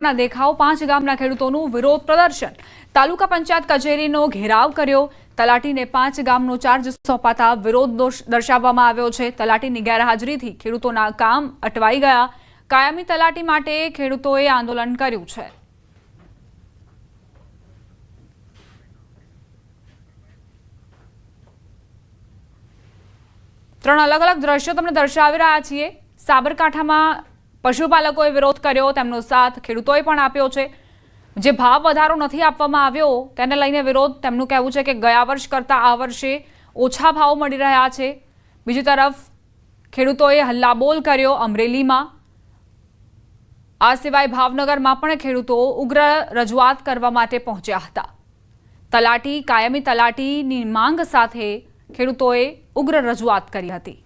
દેખાવ 5 ગામના ખેડૂતોનું વિરોધ પ્રદર્શન તાલુકા પંચાયત કચેરીનો ઘેરાવ કર્યો તલાટીને 5 ગામનો ચાર્જ સોંપાતા વિરોધ દર્શાવવામાં આવ્યો છે તલાટીની ગેરહાજરીથી ખેડૂતોના કામ અટવાઈ ગયા કાયમી તલાટી માટે ખેડૂતોએ આંદોલન કર્યું છે ત્રણ અલગ અલગ દ્રશ્યો તમને દર્શાવી રહ્યા છીએ સાબરકાંઠામાં પશુપાલકોએ વિરોધ કર્યો તેમનો સાથ ખેડૂતોએ પણ આપ્યો છે જે ભાવ વધારો નથી આપવામાં આવ્યો તેને લઈને વિરોધ તેમનું કહેવું છે કે ગયા વર્ષ કરતાં આ વર્ષે ઓછા ભાવ મળી રહ્યા છે બીજી તરફ ખેડૂતોએ હલ્લાબોલ કર્યો અમરેલીમાં આ સિવાય ભાવનગરમાં પણ ખેડૂતો ઉગ્ર રજૂઆત કરવા માટે પહોંચ્યા હતા તલાટી કાયમી તલાટીની માંગ સાથે ખેડૂતોએ ઉગ્ર રજૂઆત કરી હતી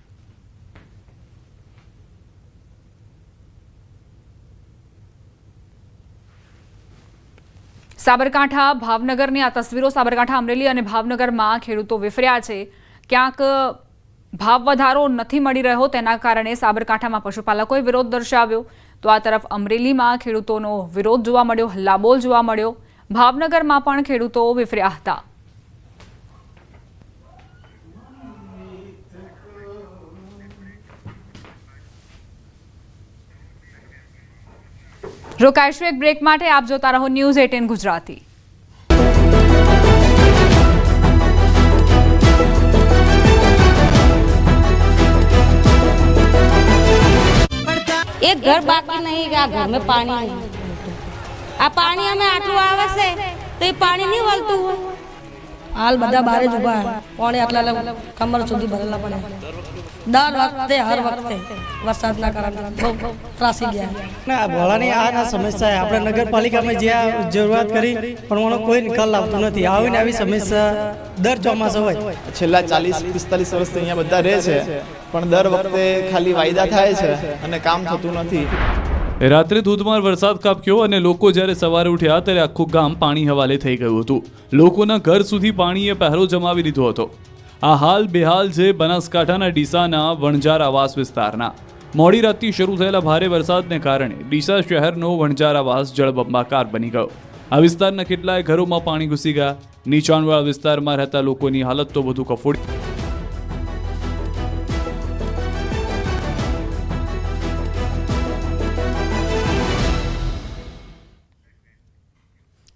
સાબરકાંઠા ભાવનગરની આ તસવીરો સાબરકાંઠા અમરેલી અને ભાવનગરમાં ખેડૂતો વિફર્યા છે ક્યાંક ભાવ વધારો નથી મળી રહ્યો તેના કારણે સાબરકાંઠામાં પશુપાલકોએ વિરોધ દર્શાવ્યો તો આ તરફ અમરેલીમાં ખેડૂતોનો વિરોધ જોવા મળ્યો હલ્લાબોલ જોવા મળ્યો ભાવનગરમાં પણ ખેડૂતો વિફર્યા હતા રોકાઈશું એક બ્રેક માટે આપ જોતા રહો ન્યૂઝ 18 ગુજરાતી एक घर बाकी नहीं गया घर में पानी नहीं आ पानी हमें आटलू आवे से तो ये पानी नहीं वलतू है हाल बधा बारे જ ઉભા પાણી આટલા કમર સુધી ભરેલા પડે દર વખતે હર વખતે વરસાદના કારણે બહુ ત્રાસી ગયા ના ભોળાની આ સમસ્યા આપણે નગરપાલિકામાં જ્યાં જરૂરિયાત કરી પણ કોઈ નિકાલ લાવતું નથી આવીને આવી સમસ્યા દર ચોમાસા હોય છેલ્લા 40-45 વર્ષથી અહીંયા બધા રહે છે પણ દર વખતે ખાલી વાયદા થાય છે અને કામ થતું નથી રાત્રે ધોધમાર વરસાદ ખાબક્યો અને લોકો જ્યારે સવારે ઉઠ્યા ત્યારે આખું ગામ પાણી હવાલે થઈ ગયું હતું લોકોના ઘર સુધી પાણીએ પહેરો જમાવી દીધો હતો આ હાલ બેહાલ છે બનાસકાંઠાના ડીસાના વણઝાર આવાસ વિસ્તારના મોડી રાતથી શરૂ થયેલા ભારે વરસાદને કારણે ડીસા શહેરનો વણઝાર આવાસ જળબંબાકાર બની ગયો આ વિસ્તારના કેટલાય ઘરોમાં પાણી ઘૂસી ગયા નીચાણવાળા વિસ્તારમાં રહેતા લોકોની હાલત તો વધુ કફોડી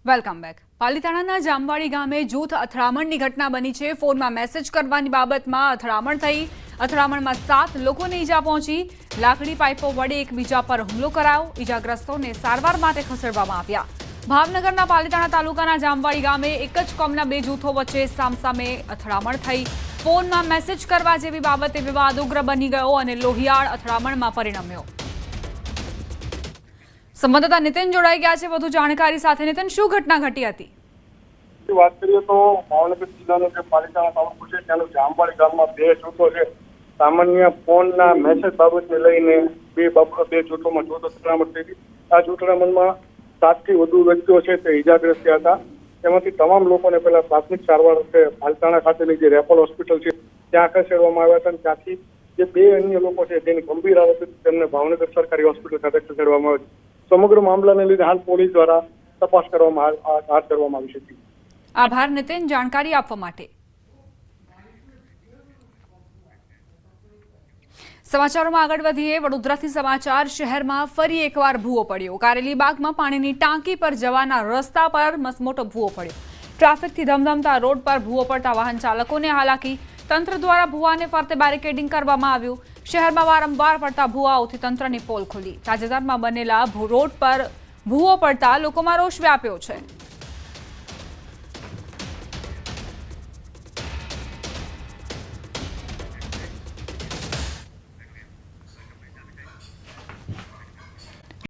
વેલકમ બેક પાલીતાણાના જામવાડી ગામે જૂથ અથડામણની ઘટના બની છે ફોનમાં મેસેજ કરવાની બાબતમાં અથડામણ થઈ અથડામણમાં 7 લોકોને ઈજા પહોંચી લાકડી પાઇપો વડે એકબીજા પર હુમલો કરાયો ઈજાગ્રસ્તોને સારવાર માટે ખસેડવામાં આવ્યા ભાવનગરના પાલીતાણા તાલુકાના જામવાડી ગામે એક જ કોમના બે જૂથો વચ્ચે સામસામે અથડામણ થઈ ફોનમાં મેસેજ કરવા જેવી બાબતે વિવાદ ઉગ્ર બની ગયો અને લોહિયાળ અથડામણમાં પરિણમ્યો સંવાદદાતા નીતિન જોડાઈ ગયા છે વધુ જાણકારી સાથે નીતિન શું ઘટના ઘટી હતી વાત કરીએ તો ભાવનગર જિલ્લાનો જે પાલિતાણા તાલુકો છે ત્યાંનું જામવાડી ગામમાં બે જૂથો છે સામાન્ય ફોનના મેસેજ બાબતને લઈને બે જૂથોમાં જૂથ અથડામણ થઈ હતી આ અથડામણમાં 7 થી વધુ વ્યક્તિઓ છે તે ઈજાગ્રસ્ત થયા હતા તેમાંથી તમામ લોકોને પહેલા પ્રાથમિક સારવાર છે પાલિતાણા ખાતેની જે રેફલ હોસ્પિટલ છે ત્યાં ખસેડવામાં આવ્યા હતા અને ત્યાંથી જે બે અન્ય લોકો છે જેની ગંભીર હાલત હતી તેમને ભાવનગર સરકારી હોસ્પિટલ ખાતે ખસેડવામાં આવ્યા સમગ્ર મામલાને લીધે હાલ પોલીસ દ્વારા તપાસ કરવામાં હાથ ધરવામાં આવી છે આભાર નીતિન જાણકારી આપવા માટે સમાચારોમાં આગળ વધીએ વડોદરાથી સમાચાર શહેરમાં ફરી એકવાર ભૂવો પડ્યો કારેલીબાગમાં પાણીની ટાંકી પર જવાના રસ્તા પર મસમોટો ભૂવો પડ્યો ટ્રાફિકથી ધમધમતા રોડ પર ભૂવો પડતા વાહન ચાલકોને હાલાકી તંત્ર દ્વારા ભૂવાને ફરતે બેરિકેડિંગ કરવામાં આવ્યું શહેરમાં વારંવાર પડતા ભૂવાઓથી તંત્રની પોલ ખુલી તાજેતરમાં બનેલા રોડ પર ભૂવો પડતા લોકોમાં રોષ વ્યાપ્યો છે